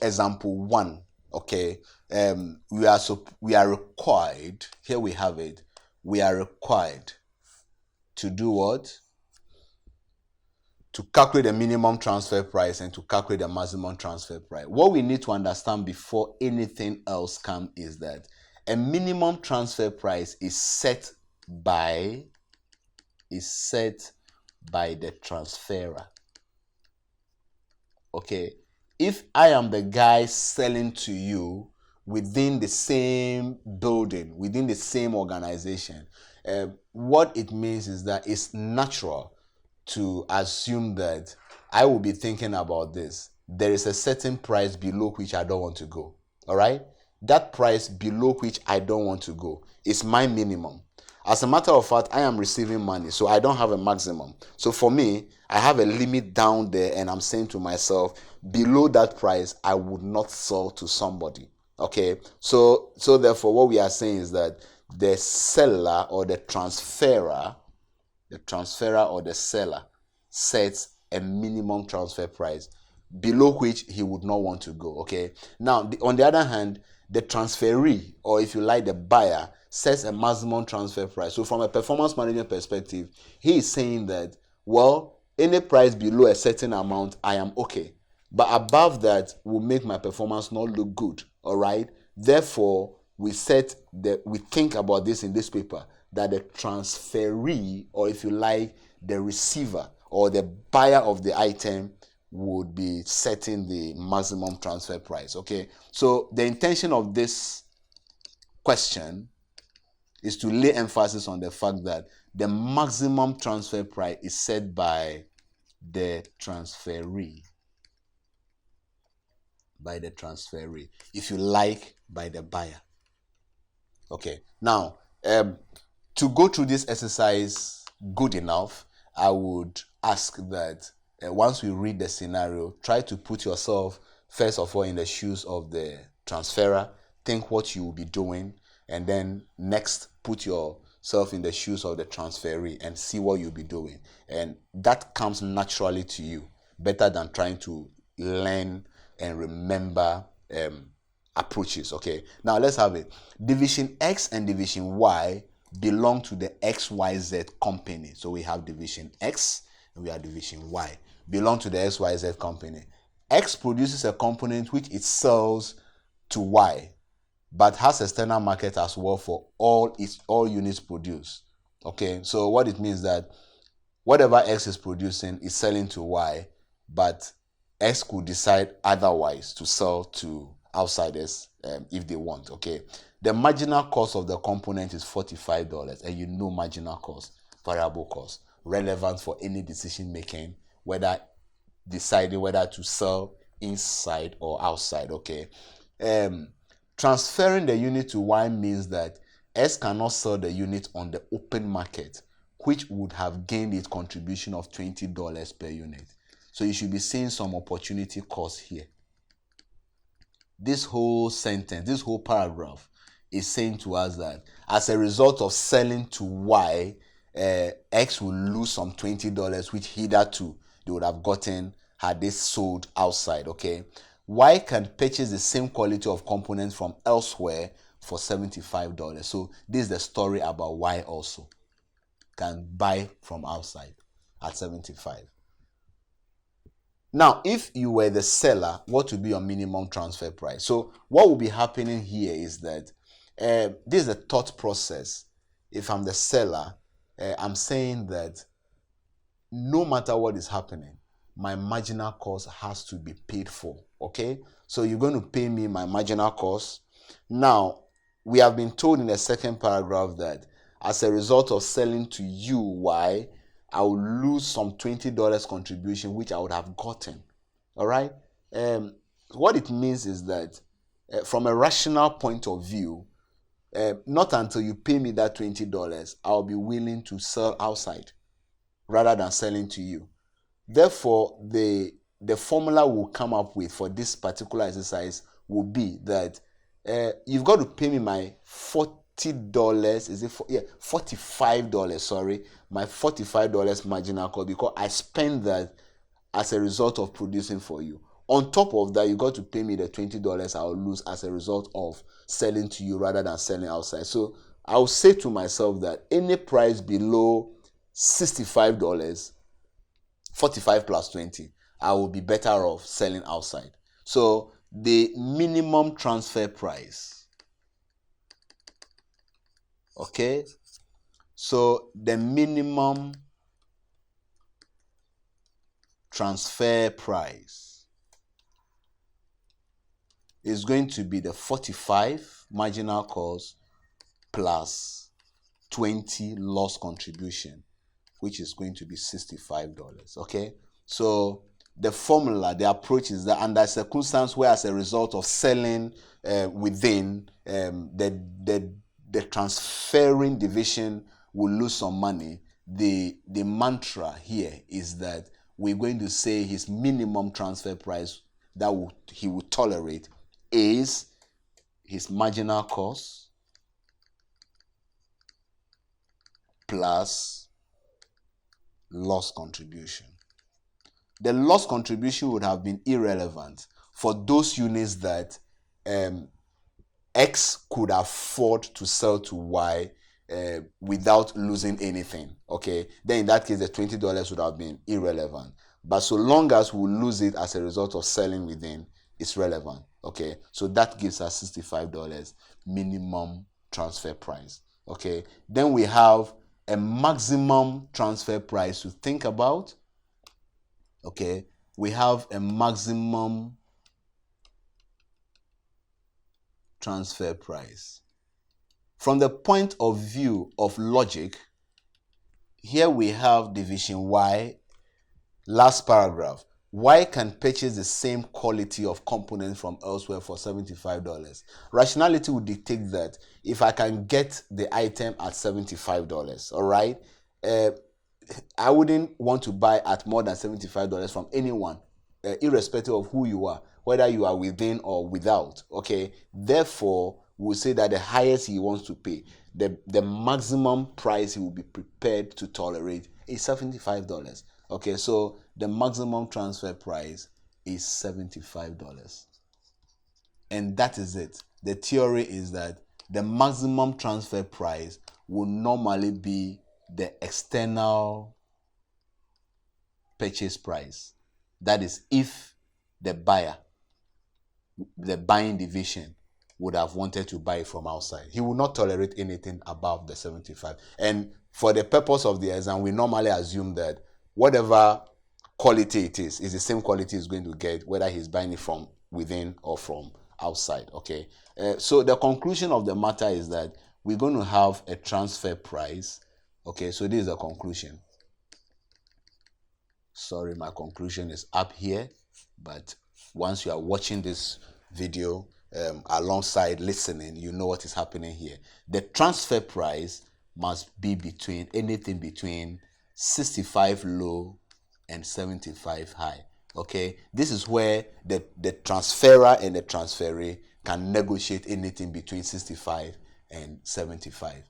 example 1, okay, we are required, here we have it, we are required to do what? To calculate the minimum transfer price and to calculate the maximum transfer price. What we need to understand before anything else comes is that a minimum transfer price is set by the transferor. Okay, if I am the guy selling to you within the same building, within the same organization, what it means is that it's natural to assume that I will be thinking about this. There is a certain price below which I don't want to go. All right? That price below which I don't want to go is my minimum. As a matter of fact, I am receiving money, so I don't have a maximum. So for me, I have a limit down there, and I'm saying to myself, below that price, I would not sell to somebody. Okay? So therefore, what we are saying is that the seller or the transferor or the seller sets a minimum transfer price below which he would not want to go. Okay. Now, on the other hand, the transferee, or if you like, the buyer, sets a maximum transfer price. So from a performance management perspective, he is saying that, well, any price below a certain amount, I am okay. But above that will make my performance not look good. All right. Therefore, we think about this in this paper, that the transferee, or if you like, the receiver or the buyer of the item, would be setting the maximum transfer price. Okay, so the intention of this question is to lay emphasis on the fact that the maximum transfer price is set by the transferee. If you like, by the buyer. Okay, now to go through this exercise good enough, I would ask that once we read the scenario, try to put yourself first of all in the shoes of the transferor, think what you will be doing, and then next put yourself in the shoes of the transferee and see what you'll be doing. And that comes naturally to you, better than trying to learn and remember approaches. Okay, now let's have it. Division X and Division Y belong to the XYZ company. So we have Division X and we have Division Y. Belong to the XYZ company. X produces a component which it sells to Y, but has external market as well for all units produced. Okay, so what it means that whatever X is producing is selling to Y, but X could decide otherwise to sell to outsiders if they want. Okay, the marginal cost of the component is $45, and you know marginal cost, variable cost, relevant for any decision making, whether deciding whether to sell inside or outside. Okay, transferring the unit to Y means that S cannot sell the unit on the open market, which would have gained its contribution of $20 per unit. So you should be seeing some opportunity cost here. This whole sentence, this whole paragraph is saying to us that as a result of selling to Y, X will lose some $20, which hitherto they would have gotten had they sold outside. Okay, Y can purchase the same quality of components from elsewhere for $75. So this is the story about Y also can buy from outside at $75. Now, if you were the seller, what would be your minimum transfer price? So what will be happening here is that this is a thought process. If I'm the seller, I'm saying that no matter what is happening, my marginal cost has to be paid for. Okay, so you're going to pay me my marginal cost. Now, we have been told in the second paragraph that as a result of selling to you, Y, I will lose some $20 contribution, which I would have gotten. All right. What it means is that from a rational point of view, not until you pay me that $20, I'll be willing to sell outside rather than selling to you. Therefore, the formula we'll come up with for this particular exercise will be that you've got to pay me my $40, $45, sorry, my $45 marginal cost, because I spend that as a result of producing for you. On top of that, you got to pay me the $20 I'll lose as a result of selling to you rather than selling outside. So I'll say to myself that any price below $65, 45 plus 20, I will be better off selling outside. So the minimum transfer price, okay, so the minimum transfer price is going to be the 45 marginal cost plus 20 loss contribution, which is going to be $65. Okay, so the formula, the approach is that under circumstance where as a result of selling within, the transferring division will lose some money, the mantra here is that we're going to say his minimum transfer price that he would tolerate is his marginal cost plus loss contribution. The loss contribution would have been irrelevant for those units that X could afford to sell to Y without losing anything. Okay, then in that case the $20 would have been irrelevant. But so long as we lose it as a result of selling within, it's relevant. Okay, so that gives us $65 minimum transfer price. Okay, then we have a maximum transfer price to think about. Okay, we have a maximum transfer price. From the point of view of logic, here we have division Y, last paragraph. Y can purchase the same quality of components from elsewhere for $75. Rationality would dictate that if I can get the item at $75, all right, I wouldn't want to buy at more than $75 from anyone, irrespective of who you are, whether you are within or without. Okay, therefore, we'll say that the highest he wants to pay, the maximum price he will be prepared to tolerate is $75. Okay, so the maximum transfer price is $75. And that is it. The theory is that the maximum transfer price will normally be the external purchase price. That is, if the buyer, the buying division, would have wanted to buy it from outside, he will not tolerate anything above the 75. And for the purpose of the exam, we normally assume that whatever quality it is the same quality he's going to get, whether he's buying it from within or from outside. Okay, so the conclusion of the matter is that we're going to have a transfer price. Okay, so this is the conclusion. Sorry, my conclusion is up here, but once you are watching this video alongside listening, you know what is happening here. The transfer price must be between anything between 65 low and 75 high. Okay, this is where the transferer and the transferee can negotiate anything between 65 and 75.